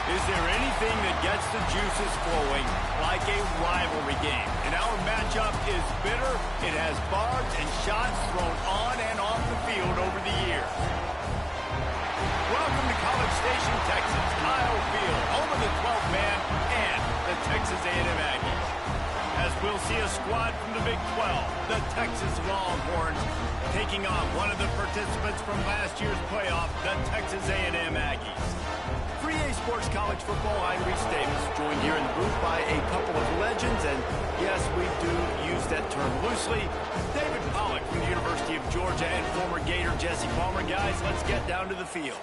Is there anything that gets the juices flowing like a rivalry game? And our matchup is bitter. It has barbs and shots thrown on and off the field over the years. Welcome to College Station, Texas, Kyle Field, home of the 12th man and the Texas A&M Aggies. As we'll see a squad from the Big 12, the Texas Longhorns, taking on one of the participants from last year's playoff, the Texas A&M Aggies. For EA Sports College Football, I'm Reese Davis, joined here in the booth by a couple of legends, and yes, we do use that term loosely. David Pollack from the University of Georgia and former Gator Jesse Palmer. Guys, let's get down to the field.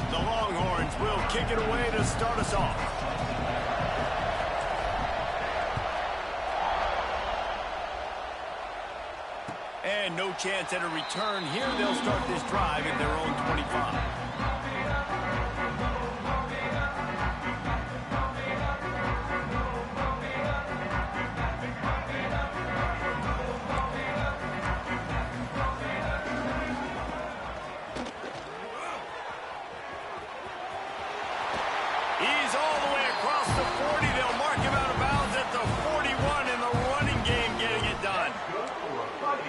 The Longhorns will kick it away to start us off. And no chance at a return here. They'll start this drive at their own 25. He's all the way across the 40. They'll mark him out of bounds at the 41 in the running game, getting it done.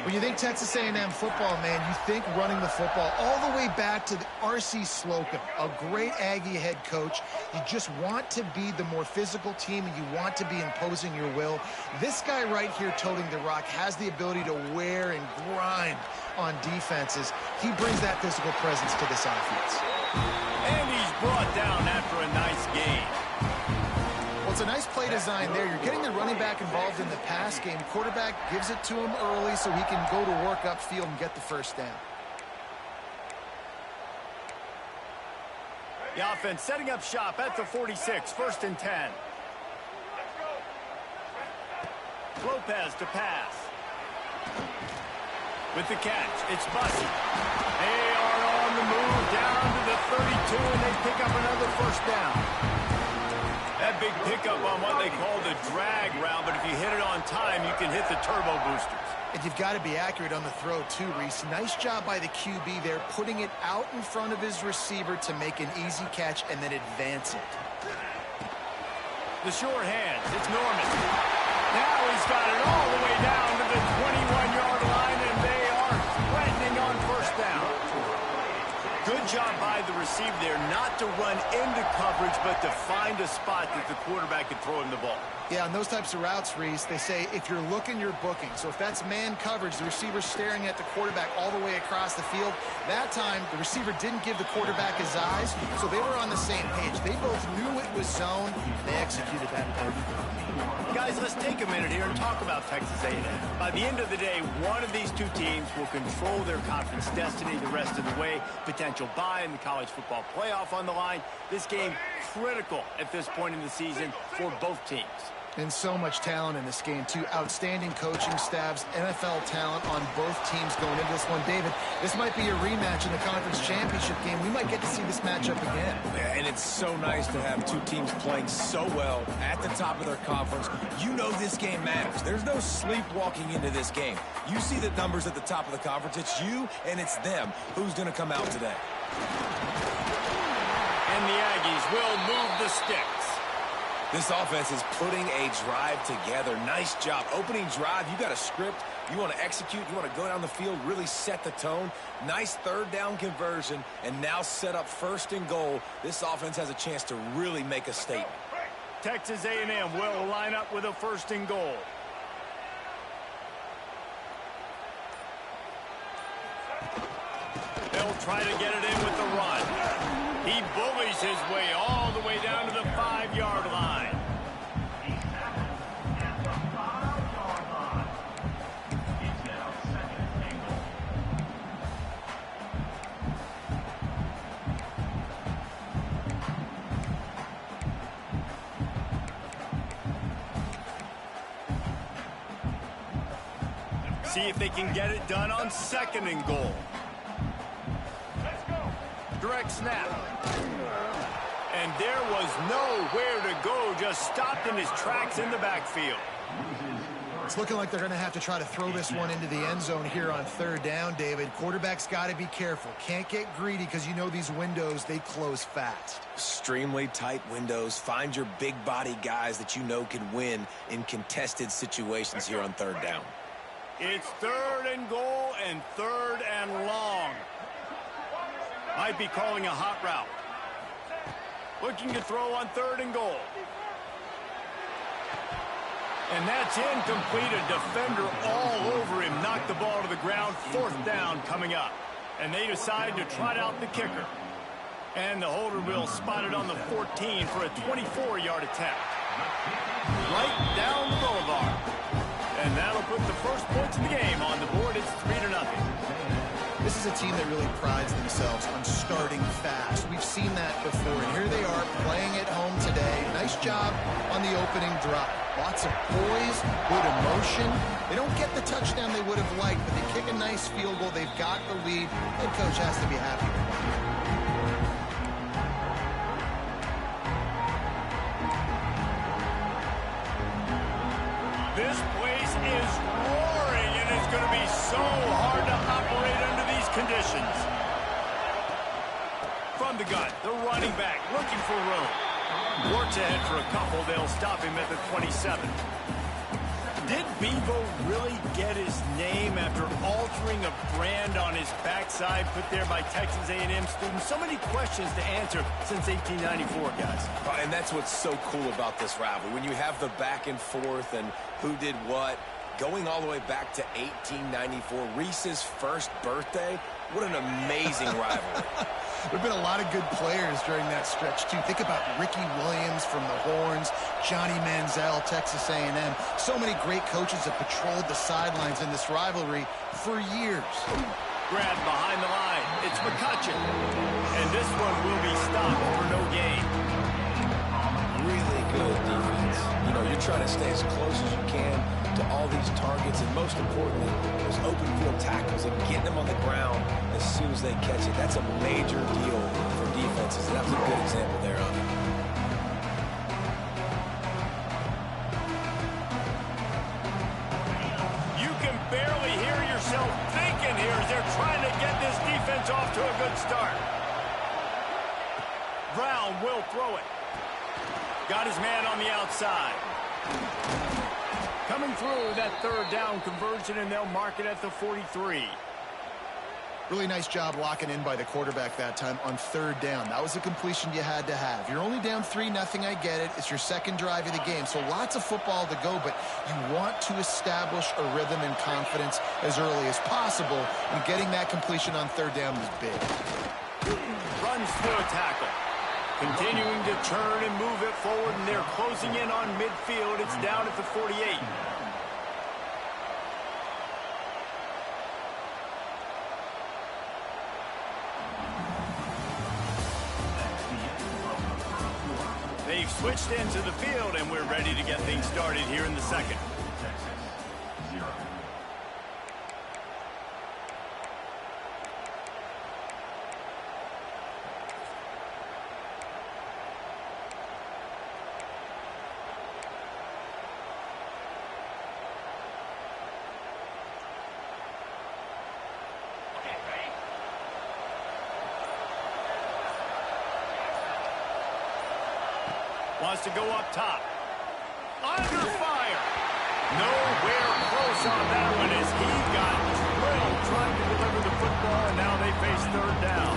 When you think Texas A&M football, man, you think running the football all the way back to the R.C. Slocum, a great Aggie head coach. You just want to be the more physical team, and you want to be imposing your will. This guy right here toting the rock has the ability to wear and grind on defenses. He brings that physical presence to this offense. And he's brought down after a nice game. Well, it's a nice play design there. You're getting the running back involved in the pass game. Quarterback gives it to him early so he can go to work upfield and get the first down. The offense setting up shop at the 46, 1st and 10. Lopez to pass. With the catch, it's Bussey. They are on the move down to the 32, and they pick up another first down. That big pickup on what they call the drag route, but if you hit it on time, you can hit the turbo boosters. And you've got to be accurate on the throw, too, Reese. Nice job by the QB there, putting it out in front of his receiver to make an easy catch and then advance it. The short hands, it's Norman. Now he's got it all the way down to the 21-yard line, and they are threatening on first down. Good job by the receiver there, not to run into coverage, but to find a spot that the quarterback can throw him the ball. Yeah, on those types of routes, Reese, they say if you're looking, you're booking. So if that's man coverage, the receiver's staring at the quarterback all the way across the field. That time, the receiver didn't give the quarterback his eyes, so they were on the same page. They both knew it was zone, and they executed that perfectly. Guys, let's take a minute here and talk about Texas A&M. By the end of the day, one of these two teams will control their conference destiny the rest of the way. Potential bye in the college football playoff on the line. This game critical at this point in the season for both teams. And so much talent in this game, too. Outstanding coaching staffs, NFL talent on both teams going into this one. David, this might be a rematch in the conference championship game. We might get to see this matchup again. Yeah, and it's so nice to have two teams playing so well at the top of their conference. You know this game matters. There's no sleepwalking into this game. You see the numbers at the top of the conference. It's you and it's them. Who's going to come out today? And the Aggies will move the sticks. This offense is putting a drive together. Nice job. Opening drive, you got a script. You want to execute. You want to go down the field, really set the tone. Nice third down conversion, and now set up 1st and goal. This offense has a chance to really make a statement. Texas A&M will line up with a 1st and goal. They'll try to get it in with the run. He bullies his way all the way down to the 5-yard line. See if they can get it done on 2nd and goal. Direct snap. And there was nowhere to go, just stopped in his tracks in the backfield. It's looking like they're going to have to try to throw this one into the end zone here on third down, David. Quarterback's got to be careful. Can't get greedy because you know these windows, they close fast. Extremely tight windows. Find your big body guys that you know can win in contested situations here on third down. It's 3rd and goal and 3rd and long. Might be calling a hot route. Looking to throw on 3rd and goal. And that's incomplete. A defender all over him. Knocked the ball to the ground. 4th down coming up. And they decide to trot out the kicker. And the holder will spot it on the 14 for a 24-yard attempt. Right down the boulevard. And that'll put the first points in the game on the board. It's 3-0. This is a team that really prides themselves on starting fast. We've seen that before, and here they are playing at home today. Nice job on the opening drive. Lots of poise, good emotion. They don't get the touchdown they would have liked, but they kick a nice field goal. They've got the lead. Head coach has to be happy with that. This place is roaring, and it's going to be so hard to operate under these conditions. From the gun, the running back looking for room. Works ahead for a couple. They'll stop him at the 27. Did Bevo really get his name after altering a brand on his backside put there by Texas A&M students? So many questions to answer since 1894, guys. And that's what's so cool about this rivalry. When you have the back and forth and who did what, going all the way back to 1894, Reese's first birthday, what an amazing rivalry. There have been a lot of good players during that stretch, too. Think about Ricky Williams from the Horns, Johnny Manziel, Texas A&M. So many great coaches have patrolled the sidelines in this rivalry for years. Grab behind the line. It's McCutcheon. And this one will be stopped for no gain. Really good defense. You know, you're trying to stay as close as you can to all these targets, and most importantly, those open field tackles and getting them on the ground as soon as they catch it. That's a major deal for defenses, and that was a good example there of it. You can barely hear yourself thinking here as they're trying to get this defense off to a good start. Brown will throw it. Got his man on the outside. Coming through that 3rd down conversion, and they'll mark it at the 43. Really nice job locking in by the quarterback that time on 3rd down. That was a completion you had to have. You're only down 3-0, I get it. It's your second drive of the game, so lots of football to go, but you want to establish a rhythm and confidence as early as possible, and getting that completion on 3rd down was big. Runs through a tackle. Continuing to turn and move it forward, and they're closing in on midfield. It's down at the 48. They've switched into the field, and we're ready to get things started here in the second. Wants to go up top. Under fire. Nowhere close on that one as he got drilled trying to deliver the football, and now they face 3rd down.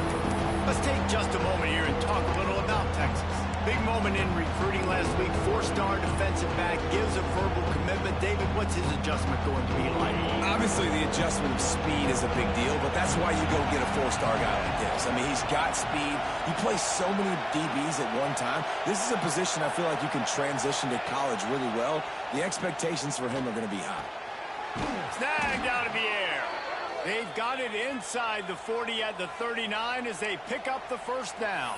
Let's take just a moment here and talk a little about Texas. Big moment in recruiting last week. 4-star defensive back gives a verbal commitment. David, what's his adjustment going to be like? Obviously, the adjustment of speed is a big deal, but that's why you go get a 4-star guy like this. I mean, he's got speed. He plays so many DBs at one time. This is a position I feel like you can transition to college really well. The expectations for him are going to be high. Snagged out of the air. They've got it inside the 40 at the 39 as they pick up the 1st down.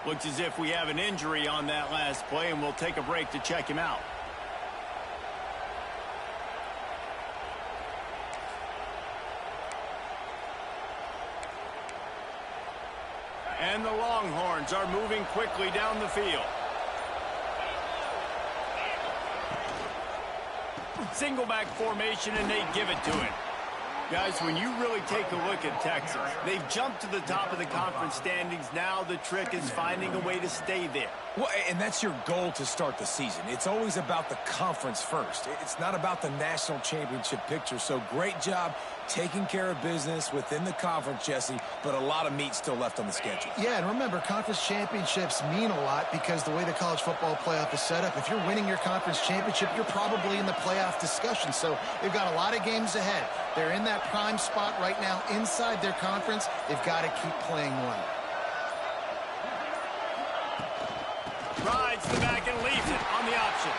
Looks as if we have an injury on that last play, and we'll take a break to check him out. And the Longhorns are moving quickly down the field. Single back formation, and they give it to him. Guys, when you really take a look at Texas, they've jumped to the top of the conference standings. Now the trick is finding a way to stay there. Well, and that's your goal to start the season. It's always about the conference first. It's not about the national championship picture. So great job taking care of business within the conference, Jesse, but a lot of meat still left on the schedule. Yeah, and remember, conference championships mean a lot because the way the college football playoff is set up, if you're winning your conference championship, you're probably in the playoff discussion. So they've got a lot of games ahead. They're in that prime spot right now inside their conference. They've got to keep playing well. Rides the back and leaves it on the option.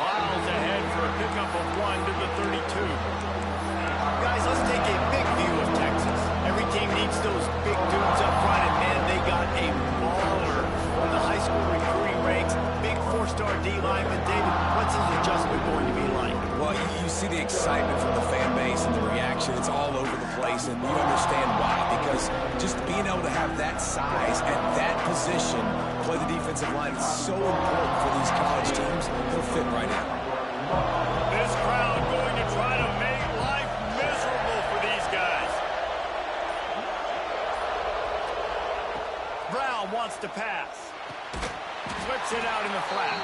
Miles ahead for a pickup of 1 to the 32. Guys, let's take a big view of Texas. Every team needs those big dudes up front, and man, they got a baller from the high school recruiting ranks. Big 4-star D-lineman. David, what's his adjustment going to be like? Well, you see the excitement from the fan base and the reaction. It's all over the place, and you understand why. Because just being able to have that size at that position, play the defensive line, is so important for these college teams. He'll fit right in. This crowd going to try to make life miserable for these guys. Brown wants to pass. Flips it out in the flat.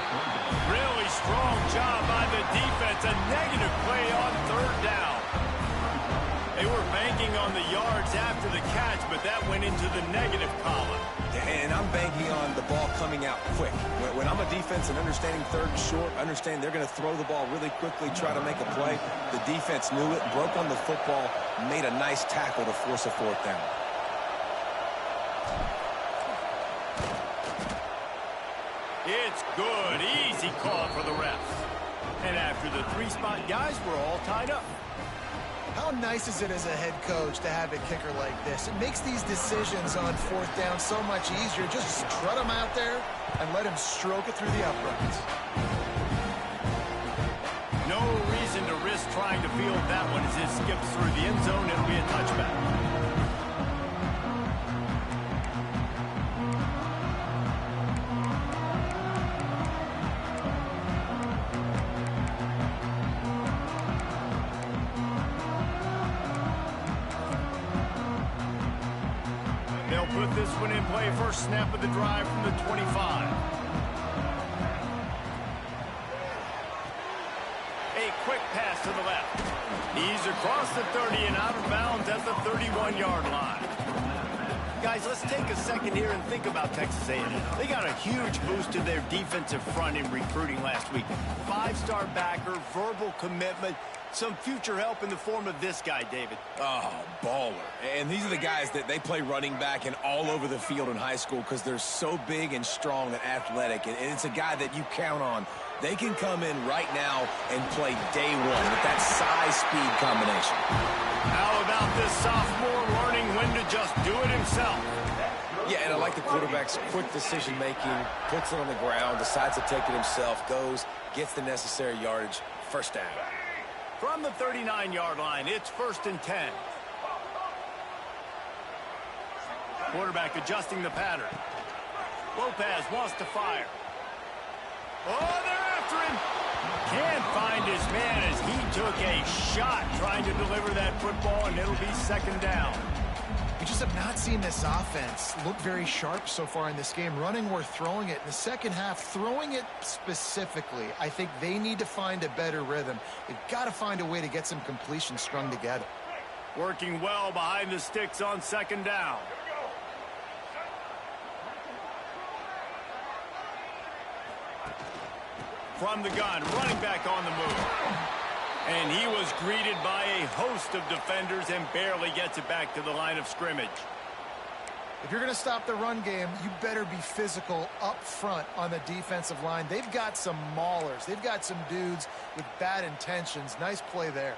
Really strong job by the defense. A negative play on 3rd down. They were banking on the yards after the catch, but that went into the negative column. And I'm banking on the ball coming out quick. When I'm a defense and understanding 3rd and short, understand they're going to throw the ball really quickly, try to make a play. The defense knew it, broke on the football, made a nice tackle to force a 4th down. It's good. Easy call for the refs. And after the 3-spot guys, we're all tied up. How nice is it as a head coach to have a kicker like this? It makes these decisions on 4th down so much easier. Just strut him out there and let him stroke it through the uprights. No reason to risk trying to field that one as it skips through the end zone. It'll be a touchback. They'll put this one in play. First snap of the drive from the 25. A quick pass to the left. He's across the 30 and out of bounds at the 31-yard line. Guys, let's take a second here and think about Texas A&M. They got a huge boost to their defensive front in recruiting last week. 5-star backer, verbal commitment, some future help in the form of this guy, David. Oh, baller. And these are the guys that they play running back and all over the field in high school because they're so big and strong and athletic. And it's a guy that you count on. They can come in right now and play day one with that size-speed combination. How about this sophomore learning when to just do it himself? Yeah, and I like the quarterback's quick decision-making, puts it on the ground, decides to take it himself, goes, gets the necessary yardage, 1st down. From the 39-yard line, it's 1st and 10. Quarterback adjusting the pattern. Lopez wants to fire. Oh, they're after him. Can't find his man as he took a shot trying to deliver that football, and it'll be 2nd down. We just have not seen this offense look very sharp so far in this game, running or throwing it. In the second half, throwing it specifically, I think they need to find a better rhythm. They've got to find a way to get some completions strung together. Working well behind the sticks on 2nd down. From the gun, running back on the move. And he was greeted by a host of defenders and barely gets it back to the line of scrimmage. If you're going to stop the run game, you better be physical up front on the defensive line. They've got some maulers. They've got some dudes with bad intentions. Nice play there.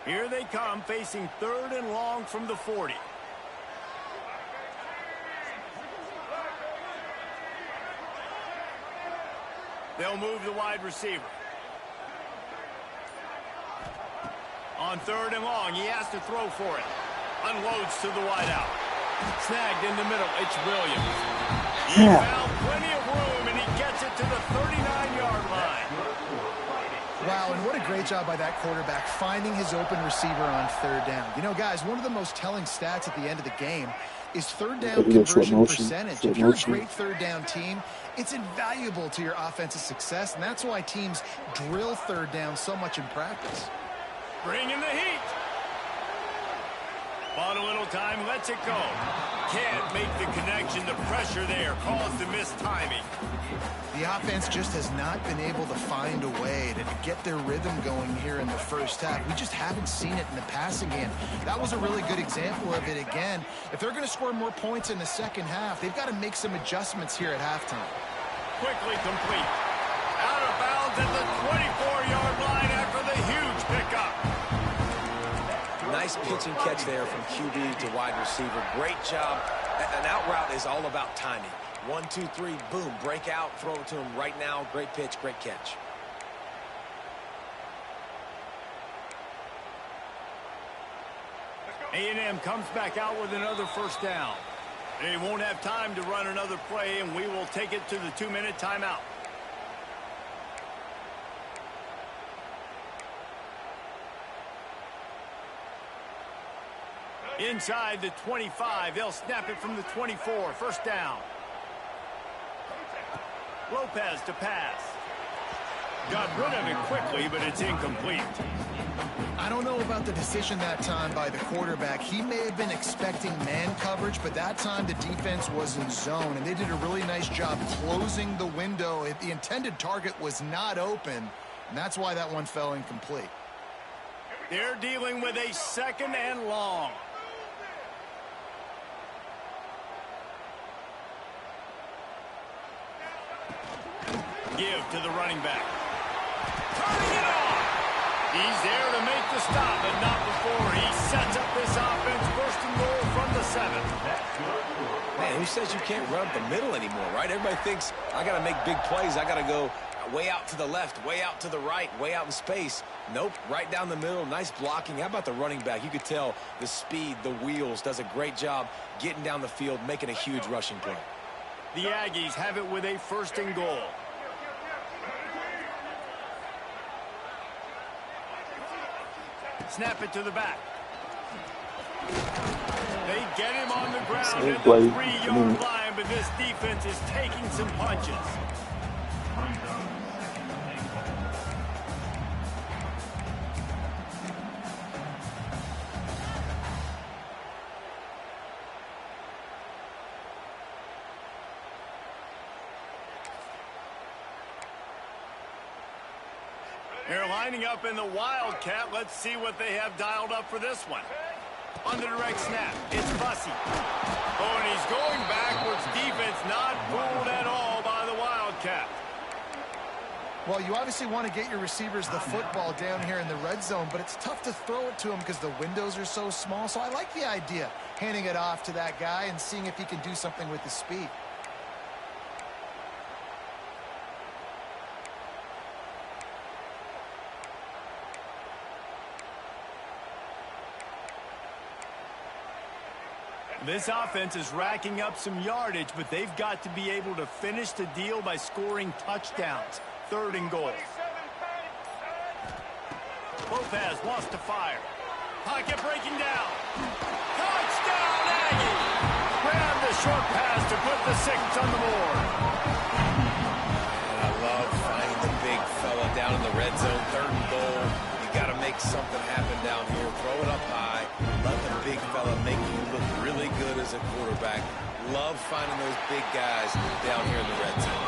Here they come, facing 3rd and long from the 40. They'll move the wide receiver. On 3rd and long, he has to throw for it. Unloads to the wideout. Snagged in the middle. It's Williams. He found plenty of room, and he gets it to the 39-yard line. Wow, and what a great job by that quarterback finding his open receiver on third down. You know, guys, one of the most telling stats at the end of the game is third down conversion percentage. If you're a great third down team, it's invaluable to your offensive success, and that's why teams drill third down so much in practice. Bring in the heat. Bought a little time, lets it go. Can't make the connection. The pressure there caused the missed timing. The offense just has not been able to find a way to get their rhythm going here in the first half. We just haven't seen it in the passing game. That was a really good example of it again. If they're going to score more points in the second half, they've got to make some adjustments here at halftime. Quickly complete. Out of bounds at the 24-yard line after the huge pickup. Nice pitch and catch there from QB to wide receiver. Great job. An out route is all about timing. 1, 2, 3, boom, break out, throw it to him right now. Great pitch, great catch. A&M comes back out with another first down. They won't have time to run another play, and we will take it to the 2-minute timeout. Inside the 25, they'll snap it from the 24. First down. Lopez to pass. Got rid of it quickly, but it's incomplete. I don't know about the decision that time by the quarterback. He may have been expecting man coverage, but that time the defense was in zone, and they did a really nice job closing the window. The intended target was not open, and that's why that one fell incomplete. They're dealing with a 2nd and long. Give to the running back. Turning it on. He's there to make the stop, but not before he sets up this offense. 1st and goal from the 7. Man, who says you can't run up the middle anymore, right? Everybody thinks, I got to make big plays. I got to go way out to the left, way out to the right, way out in space. Nope, right down the middle. Nice blocking. How about the running back? You could tell the speed, the wheels, does a great job getting down the field, making a huge rushing play. The Aggies have it with a 1st and goal. Snap it to the back. They get him on the ground at the 3-yard line, but this defense is taking some punches. They're lining up in the Wildcat. Let's see what they have dialed up for this one. On the direct snap, it's Bussey. Oh, and he's going backwards. Defense not fooled at all by the Wildcat. Well, you obviously want to get your receivers the football down here in the red zone, but it's tough to throw it to them because the windows are so small. So I like the idea, handing it off to that guy and seeing if he can do something with his speed. This offense is racking up some yardage, but they've got to be able to finish the deal by scoring touchdowns. 3rd and goal. Lopez wants to fire. Pocket breaking down. Touchdown, Aggie! Grab the short pass to put the 6 on the board. And I love finding the big fella down in the red zone. 3rd and goal. You got to make something happen down here. Throw it up high. Let the big fella make you look really good as a quarterback. Love finding those big guys down here in the red zone.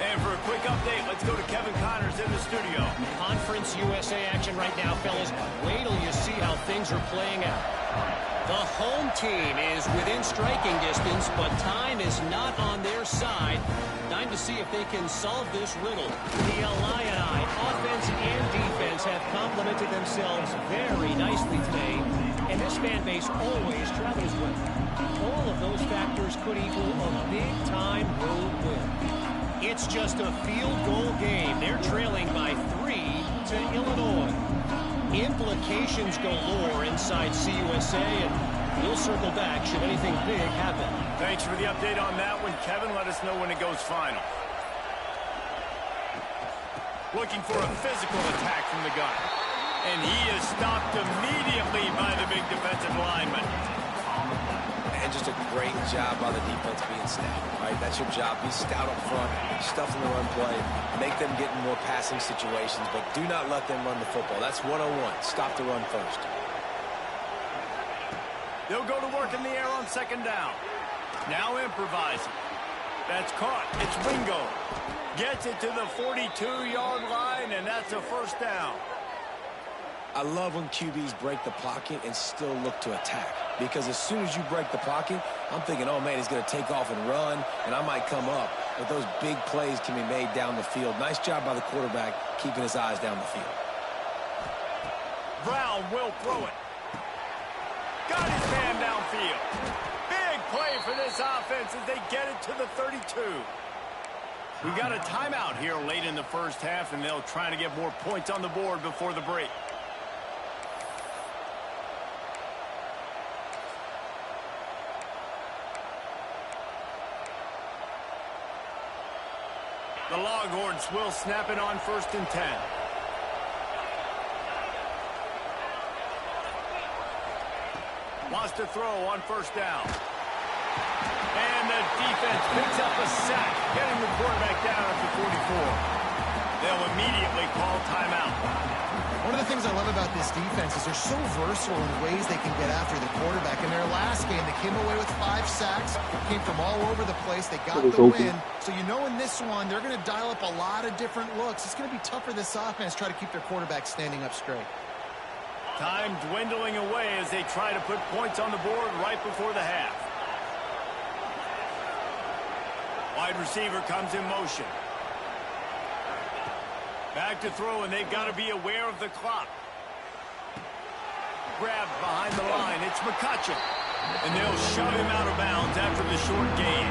And for a quick update, let's go to Kevin Connors in the studio. Conference USA action right now, fellas. Wait till you see how things are playing out. The home team is within striking distance, but time is not on their side. Time to see if they can solve this riddle. The Illini, offense and defense, have complemented themselves very nicely today, and this fan base always travels with. All of those factors could equal a big-time road win. It's just a field goal game. They're trailing by 3 to Illinois. Implications galore inside CUSA, and We'll circle back should anything big happen. Thanks for the update on that one, Kevin. Let us know when it goes final. Looking for a physical attack from the gun. And he is stopped immediately by the big defensive lineman. And just a great job by the defense being stout, right? That's your job. Be stout up front, stuff in the run play, make them get in more passing situations, but do not let them run the football. That's 101. Stop the run first. They'll go to work in the air on second down. Now improvising. That's caught. It's Wingo. Gets it to the 42-yard line, and that's a first down. I love when QBs break the pocket and still look to attack. Because as soon as you break the pocket, I'm thinking, oh, man, he's going to take off and run, and I might come up. But those big plays can be made down the field. Nice job by the quarterback keeping his eyes down the field. Brown will throw it. Got his man downfield. Big play for this offense as they get it to the 32. We got a timeout here late in the first half, and they'll try to get more points on the board before the break. The Longhorns will snap it on 1st and 10. Wants to throw on 1st down. And the defense picks up a sack, getting the quarterback down at the 44. They'll immediately call timeout. One of the things I love about this defense is they're so versatile in ways they can get after the quarterback. In their last game, they came away with 5 sacks, came from all over the place. They got the win. So you know in this one, they're going to dial up a lot of different looks. It's going to be tough for this offense to try to keep their quarterback standing up straight. Time dwindling away as they try to put points on the board right before the half. Wide receiver comes in motion. Back to throw, and they've got to be aware of the clock. Grabbed behind the line. It's McCutcheon. And they'll shove him out of bounds after the short gain.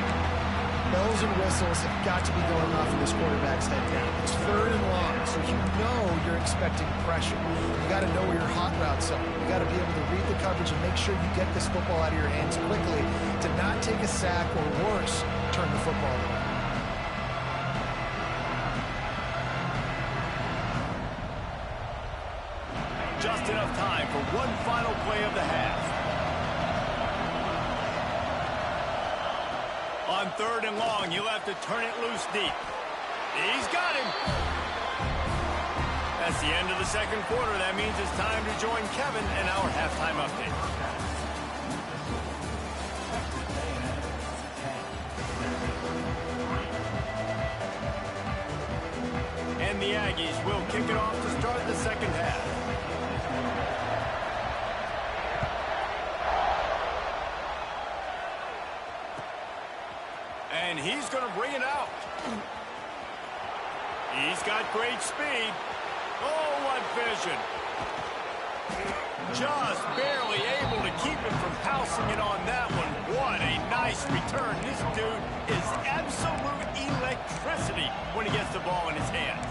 Bells and whistles have got to be going off in this quarterback's head down. It's 3rd and long, so you know you're expecting pressure. You got to know where your hot routes are. You got to be able to read the coverage and make sure you get this football out of your hands quickly to not take a sack or worse, turn the football over. Just enough time for one final play of the half. On 3rd and long, he'll have to turn it loose deep. He's got him. That's the end of the second quarter. That means it's time to join Kevin in our halftime update. And the Aggies will kick it off to start the second half. And he's going to bring it out. He's got great speed. Oh, what vision. Just barely able to keep him from pouncing it on that one. What a nice return. This dude is absolute electricity when he gets the ball in his hands.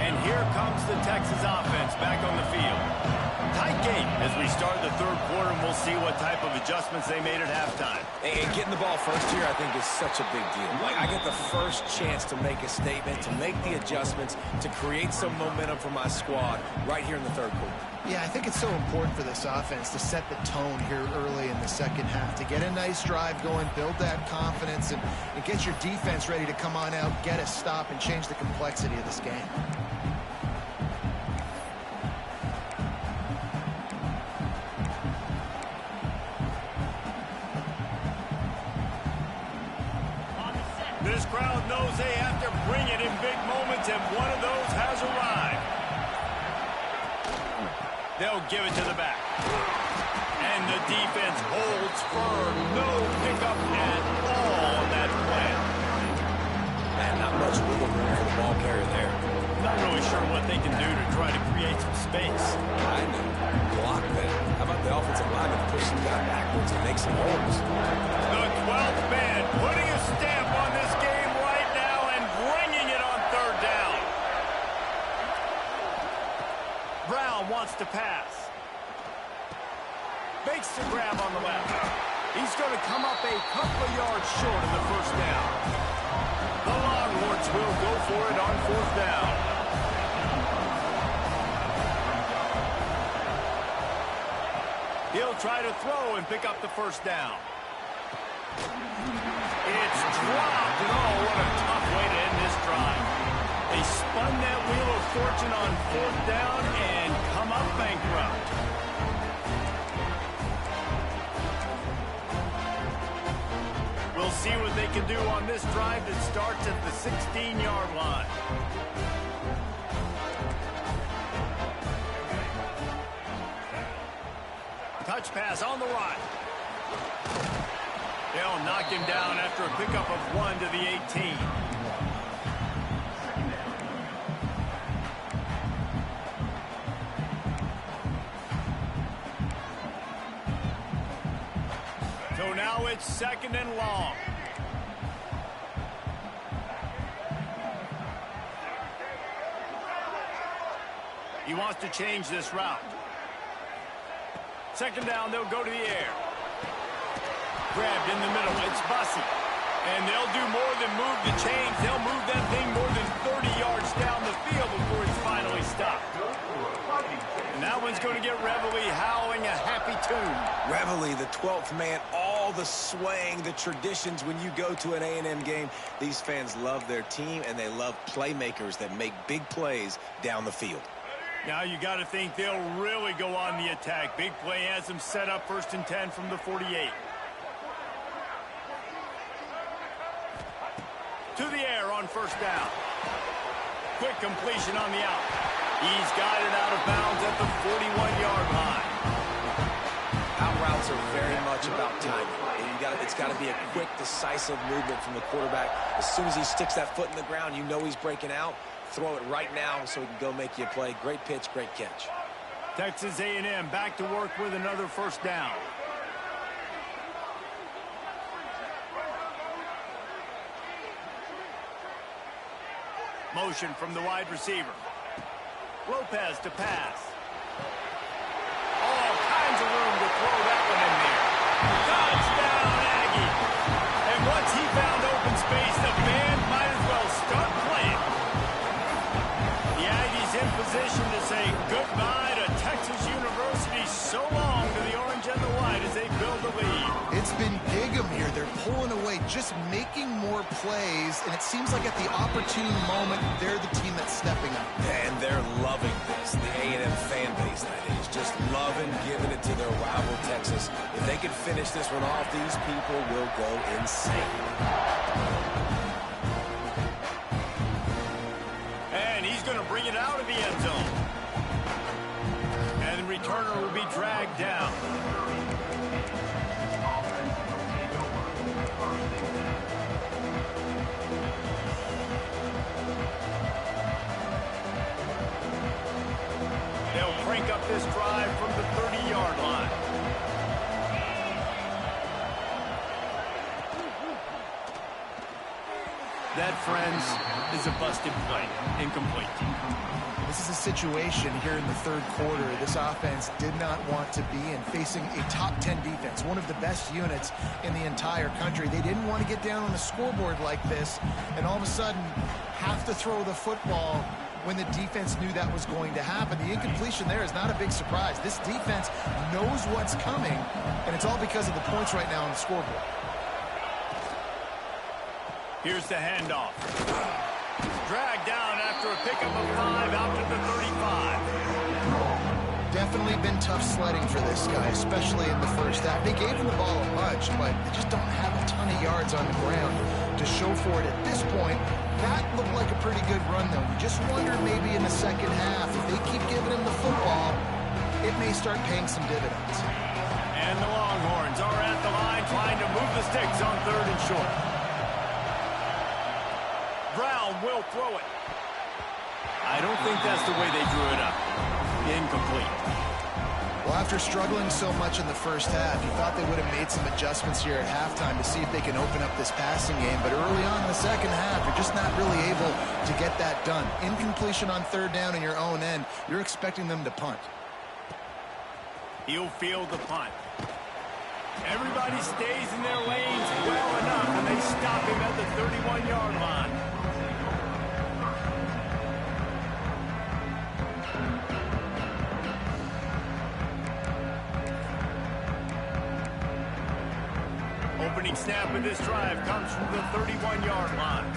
And here comes the Texas offense back on the field. Tight game as we start the third quarter, and we'll see what type of adjustments they made at halftime. And getting the ball first here, I think, is such a big deal. Like, I get the first chance to make a statement, to make the adjustments, to create some momentum for my squad right here in the third quarter. Yeah, I think it's so important for this offense to set the tone here early in the second half, to get a nice drive going, build that confidence, and get your defense ready to come on out, get a stop, and change the complexity of this game. This crowd knows they have to bring it in big moments, and one of those has arrived. They'll give it to the back. And the defense holds firm. No pickup at all on that play. And not much wiggle room for the ball carrier there. Not really sure what they can do to try to create some space. I know. Block that. How about the offensive lineman push some guy backwards and make some holes? The 12th man putting a stamp on this game right now and bringing it on 3rd down. yards short of the first down. The Longhorns will go for it on fourth down. He'll try to throw and pick up the first down. It's dropped, and oh, what a tough way to end this drive. They spun that wheel of fortune on fourth down and come up bankrupt. We'll see what they can do on this drive that starts at the 16-yard line. Touch pass on the right. They'll knock him down after a pickup of 1 to the 18. So now it's second and long. He wants to change this route. Second down, they'll go to the air. Grabbed in the middle, it's Bussey. And they'll do more than move the chains. They'll move that thing more than 30 yards down the field before it's finally stopped. And that one's going to get Reveille howling a happy tune. Reveille, the 12th man, all the swaying, the traditions when you go to an A&M game. These fans love their team, and they love playmakers that make big plays down the field. Now you got to think they'll really go on the attack. Big play has them set up 1st and 10 from the 48. To the air on first down. Quick completion on the out. He's got it out of bounds at the 41-yard line. Out routes are very much about timing. And it's got to be a quick, decisive movement from the quarterback. As soon as he sticks that foot in the ground, you know he's breaking out. Throw it right now so he can go make you a play. Great pitch, great catch. Texas A&M back to work with another first down. Motion from the wide receiver. Lopez to pass. All kinds of room to throw that one in there. Touchdown, Aggie. And once he found open space, the band might as well start playing. The Aggies in position to say goodbye to Texas University. So long to the orange and the white as they build the lead. It's been Gig'em here. They're pulling away, just making more plays, and it seems like at the opportune moment, they're the team that's stepping up. And they're loving this. The A&M fan base, that is, just loving giving it to their rival Texas. If they can finish this one off, these people will go insane. And he's going to bring it out of the end zone. And the returner will be dragged down. They'll crank up this drive from the 30-yard line. That, friends, is a busted play. Incomplete. This is a situation here in the third quarter this offense did not want to be in, facing a top 10 defense, one of the best units in the entire country. They didn't want to get down on the scoreboard like this, and all of a sudden have to throw the football when the defense knew that was going to happen. The incompletion there is not a big surprise. This defense knows what's coming, and it's all because of the points right now on the scoreboard. Here's the handoff. Dragged down after a pickup of 5 out to the 35. Definitely been tough sledding for this guy, especially in the first half. They gave him the ball a bunch, but they just don't have a ton of yards on the ground to show for it at this point. That looked like a pretty good run, though. You just wonder maybe in the second half, if they keep giving him the football, it may start paying some dividends. And the Longhorns are at the line trying to move the sticks on 3rd and short. Brown will throw it. I don't think that's the way they drew it up. Incomplete. Well, after struggling so much in the first half, you thought they would have made some adjustments here at halftime to see if they can open up this passing game. But early on in the second half, you're just not really able to get that done. Incompletion on 3rd down in your own end, you're expecting them to punt. He'll field the punt. Everybody stays in their lanes well enough. 31-yard line. Opening snap of this drive comes from the 31-yard line.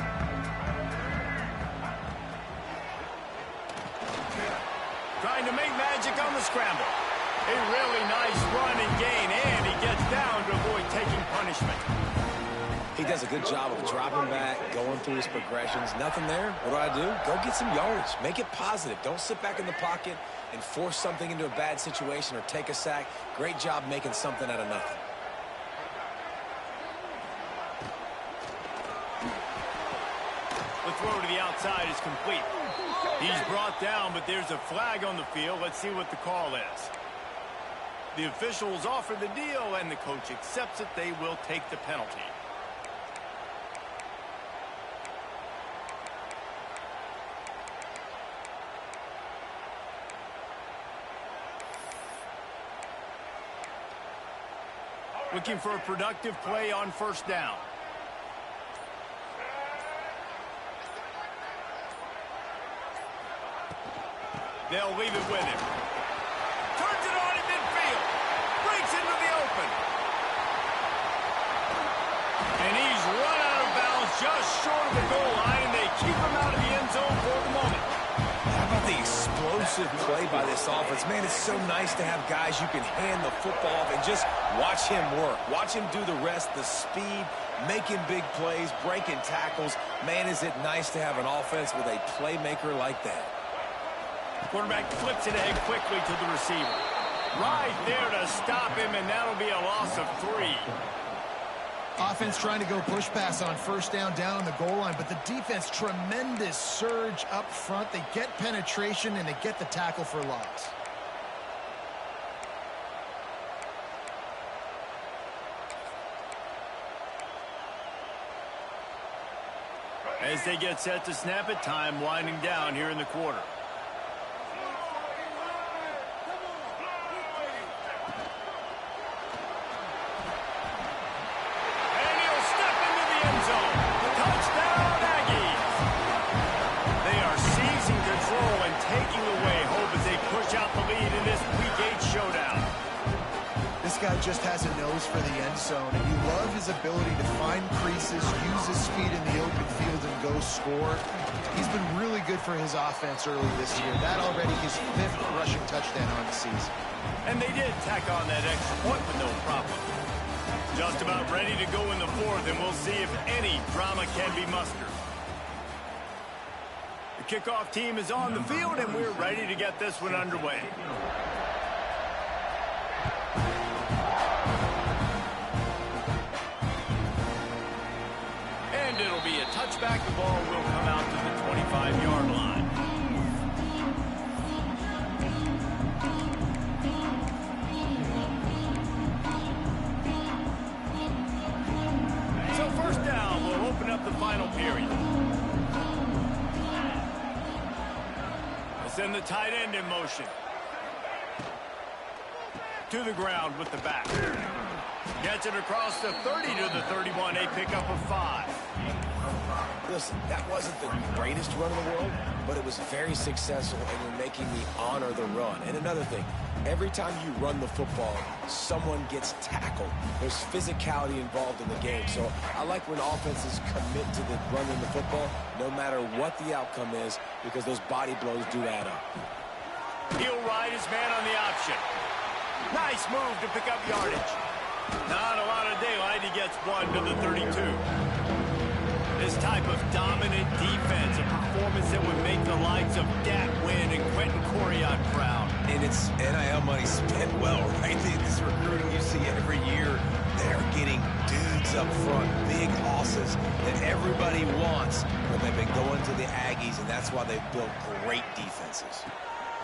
Trying to make magic on the scramble. A really nice run and gain, and he gets down to avoid taking punishment. He does a good job of dropping back, going through his progressions. Nothing there. What do? Go get some yardage. Make it positive. Don't sit back in the pocket and force something into a bad situation or take a sack. Great job making something out of nothing. The throw to the outside is complete. He's brought down, but there's a flag on the field. Let's see what the call is. The officials offer the deal, and the coach accepts it. They will take the penalty. Looking for a productive play on first down. They'll leave it with him. Turns it on in midfield. Breaks into the open. And he's run out of bounds just short of the goal line, and they keep him out of the end zone for the moment. How about the explosive play by this offense? Man, it's so nice to have guys you can hand the football off and just watch him work. Watch him do the rest, the speed, making big plays, breaking tackles. Man, is it nice to have an offense with a playmaker like that. Quarterback flips it ahead quickly to the receiver. Right there to stop him, and that'll be a loss of 3. Offense trying to go push pass on first down on the goal line, but the defense, tremendous surge up front. They get penetration, and they get the tackle for loss. As they get set to snap it, time winding down here in the quarter. This guy just has a nose for the end zone, and you love his ability to find creases, use his speed in the open field, and go score. He's been really good for his offense early this year. That already his 5th rushing touchdown on the season. And they did tack on that extra point with no problem. Just about ready to go in the 4th, and we'll see if any drama can be mustered. The kickoff team is on the field, and we're ready to get this one underway. And it'll be a touchback. The ball will come out to the 25-yard line. So first down, we'll open up the final period. We'll send the tight end in motion. To the ground with the back. Gets it across the 30 to the 31, a pickup of 5. Listen, that wasn't the greatest run in the world, but it was very successful, and you're making me honor the run. And another thing, every time you run the football, someone gets tackled. There's physicality involved in the game. So I like when offenses commit to the running the football, no matter what the outcome is, because those body blows do add up. He'll ride his man on the option. Nice move to pick up yardage. Not a lot of daylight. He gets 1 to the 32. This type of dominant defense, a performance that would make the likes of Dak Wynn and Quentin Coriat proud. And it's NIL money spent well, right? This recruiting you see every year, they're getting dudes up front, big hosses that everybody wants, but they've been going to the Aggies, and that's why they've built great defenses.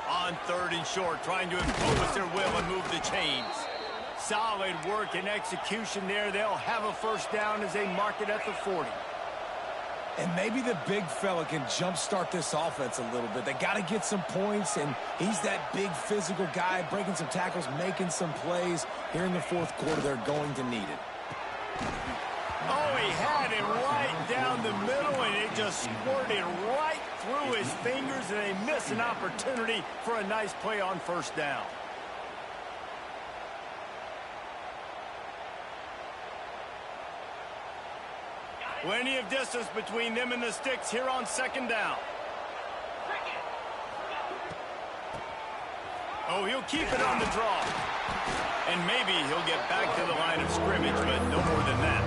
On 3rd and short, trying to impose their will and move the chains. Solid work and execution there. They'll have a first down as they mark it at the 40. And maybe the big fella can jumpstart this offense a little bit. They got to get some points, and he's that big physical guy, breaking some tackles, making some plays. Here in the 4th quarter, they're going to need it. Oh, he had him right down down the middle, and it just squirted right through his fingers, and they miss an opportunity for a nice play on first down. Plenty of distance between them and the sticks here on second down. Oh, he'll keep it on the draw. And maybe he'll get back to the line of scrimmage, but no more than that.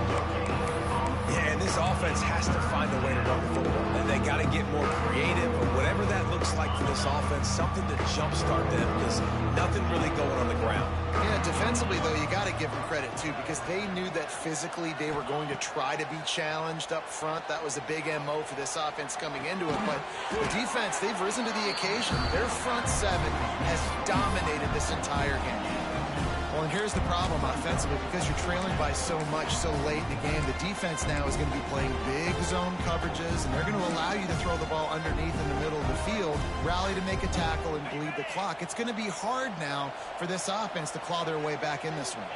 Yeah, and this offense has to find a way to run the football. And they got to get more creative, or whatever that looks like for this offense, something to jumpstart them, because nothing really going on the ground. Yeah, defensively, though, you got to give them credit, too, because they knew that physically they were going to try to be challenged up front. That was a big MO for this offense coming into it. But the defense, they've risen to the occasion. Their front seven has dominated this entire game. Well, and here's the problem offensively, because you're trailing by so much so late in the game, the defense now is going to be playing big zone coverages, and they're going to allow you to throw the ball underneath in the middle of the field, rally to make a tackle, and bleed the clock. It's going to be hard now for this offense to claw their way back in this one.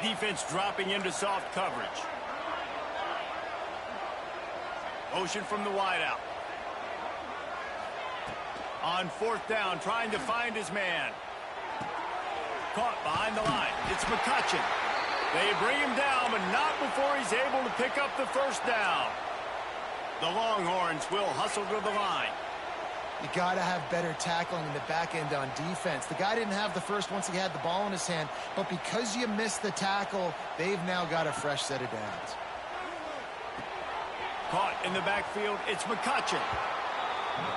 Defense dropping into soft coverage. Motion from the wideout. On fourth down, trying to find his man. Caught behind the line. It's McCutcheon. They bring him down, but not before he's able to pick up the first down. The Longhorns will hustle to the line. You got to have better tackling in the back end on defense. The guy didn't have the first once he had the ball in his hand, but because you missed the tackle, they've now got a fresh set of downs. Caught in the backfield, it's McCutcheon.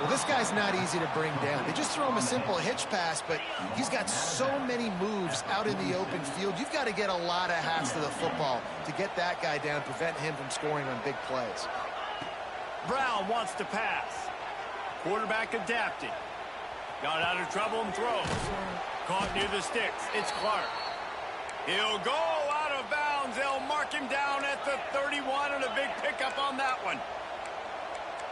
Well, this guy's not easy to bring down. They just throw him a simple hitch pass, but he's got so many moves out in the open field. You've got to get a lot of hats to the football to get that guy down, prevent him from scoring on big plays. Brown wants to pass. Quarterback adapting. Got out of trouble and throws. Caught near the sticks. It's Clark. He'll go out of bounds. They'll mark him down at the 31, and a big pickup on that one.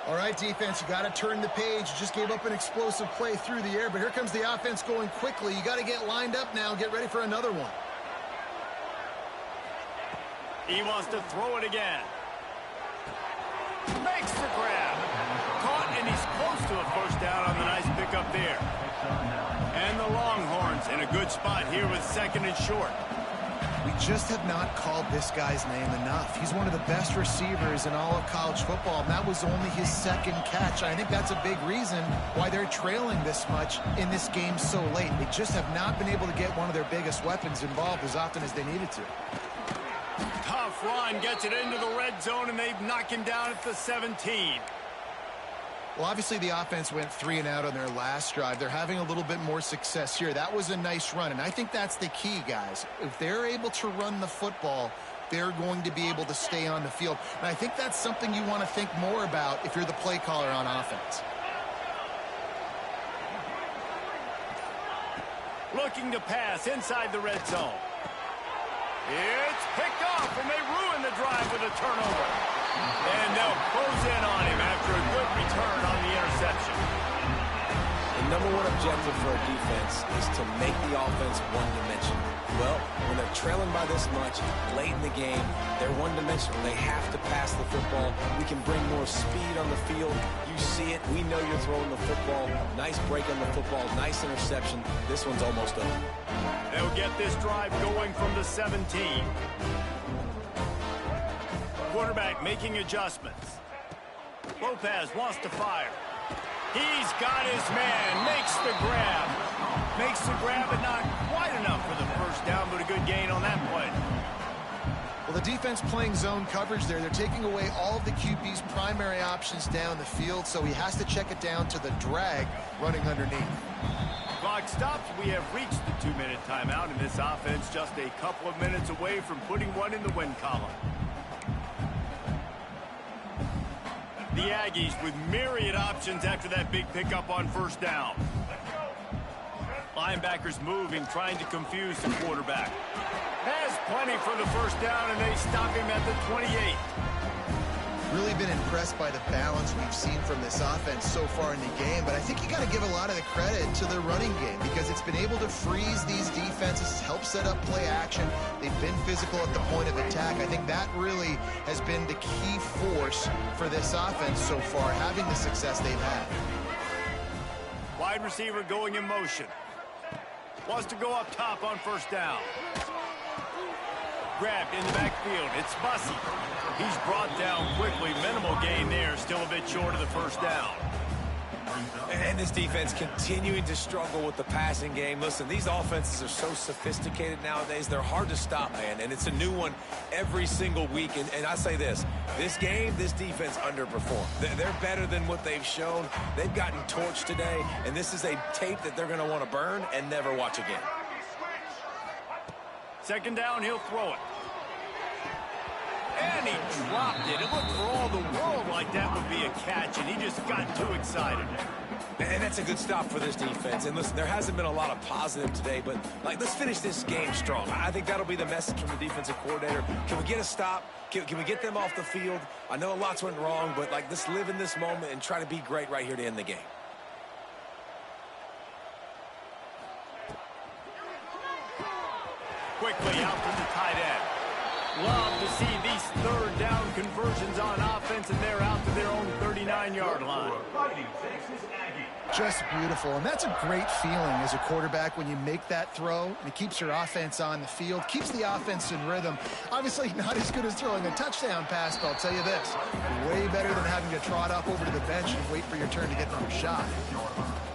All right, defense, you got to turn the page. You just gave up an explosive play through the air, but here comes the offense going quickly. You got to get lined up now, get ready for another one. He wants to throw it again. Makes the grab. Caught, and he's close to a first down on the nice pickup there. And the Longhorns in a good spot here with second and short. We just have not called this guy's name enough. He's one of the best receivers in all of college football, and that was only his second catch. I think that's a big reason why they're trailing this much in this game so late. They just have not been able to get one of their biggest weapons involved as often as they needed to. Tough run, gets it into the red zone, and they've knocked him down at the 17. Well, obviously the offense went 3 and out on their last drive. They're having a little bit more success here. That was a nice run, and I think that's the key, guys. If they're able to run the football, they're going to be able to stay on the field. And I think that's something you want to think more about if you're the play caller on offense. Looking to pass inside the red zone. It's picked off, and they ruin the drive with a turnover. And they'll close in on him after a good return on the interception. The number one objective for a defense is to make the offense one-dimensional. Well, when they're trailing by this much late in the game, they're one-dimensional. They have to pass the football. We can bring more speed on the field. You see it. We know you're throwing the football. Nice break on the football. Nice interception. This one's almost over. They'll get this drive going from the 17. Quarterback making adjustments. Lopez wants to fire. He's got his man. Makes the grab. Makes the grab, but not quite enough for the first down, but a good gain on that play. Well, the defense playing zone coverage there. They're taking away all of the QB's primary options down the field, so he has to check it down to the drag running underneath. Clock stops. We have reached the 2-minute timeout, and this offense just a couple of minutes away from putting one in the win column. The Aggies with myriad options after that big pickup on first down. Linebackers moving, trying to confuse the quarterback. Has plenty for the first down, and they stop him at the 28. really been impressed by the balance we've seen from this offense so far in the game, but I think you got to give a lot of the credit to the running game because it's been able to freeze these defenses, help set up play action. They've been physical at the point of attack. I think that really has been the key force for this offense so far, having the success they've had. Wide receiver going in motion. Wants to go up top on first down. Grabbed in the backfield. It's Bussey. He's brought down quickly. Minimal gain there. Still a bit short of the first down. And this defense continuing to struggle with the passing game. Listen, these offenses are so sophisticated nowadays. They're hard to stop, man. And it's a new one every single week. And I say this game, this defense underperformed. They're better than what they've shown. They've gotten torched today. And this is a tape that they're going to want to burn and never watch again. Second down, he'll throw it. And he dropped it. It looked for all the world like that would be a catch, and he just got too excited. And that's a good stop for this defense. And listen, there hasn't been a lot of positive today, but let's finish this game strong. I think that'll be the message from the defensive coordinator. Can we get a stop? Can we get them off the field? I know lots went wrong, but let's live in this moment and try to be great right here to end the game. Quickly out to the tight end. Love to see these third down conversions on offense, and they're out to their own 39-yard line. Just beautiful, and that's a great feeling as a quarterback when you make that throw, and it keeps your offense on the field, keeps the offense in rhythm. Obviously not as good as throwing a touchdown pass, but I'll tell you this, way better than having to trot up over to the bench and wait for your turn to get another shot.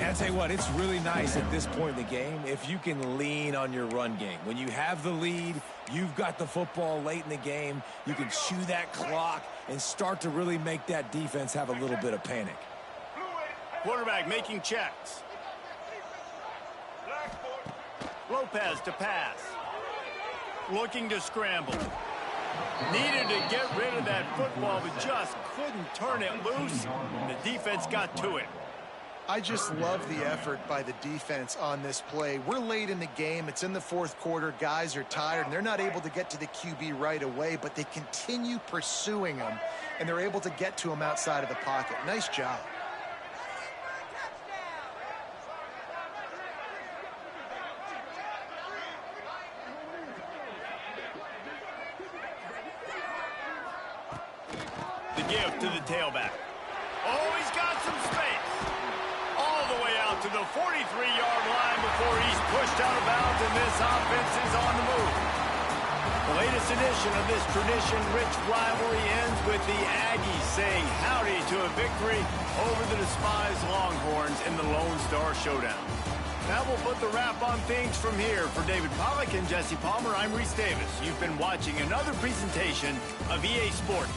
And I tell you what, it's really nice at this point in the game if you can lean on your run game. When you have the lead, you've got the football late in the game, you can chew that clock and start to really make that defense have a little bit of panic. Quarterback making checks. Lopez to pass. Looking to scramble. Needed to get rid of that football, but just couldn't turn it loose. And the defense got to it. I just love the effort by the defense on this play. We're late in the game. It's in the fourth quarter. Guys are tired, and they're not able to get to the QB right away, but they continue pursuing him, and they're able to get to him outside of the pocket. Nice job. The give to the tailback. Oh, he's got some space. All the way out to the 43-yard line before he's pushed out of bounds, and this offense is on the move. The latest edition of this tradition-rich rivalry ends with the Aggies saying howdy to a victory over the despised Longhorns in the Lone Star Showdown. That will put the wrap on things from here. For David Pollack and Jesse Palmer, I'm Reese Davis. You've been watching another presentation of EA Sports.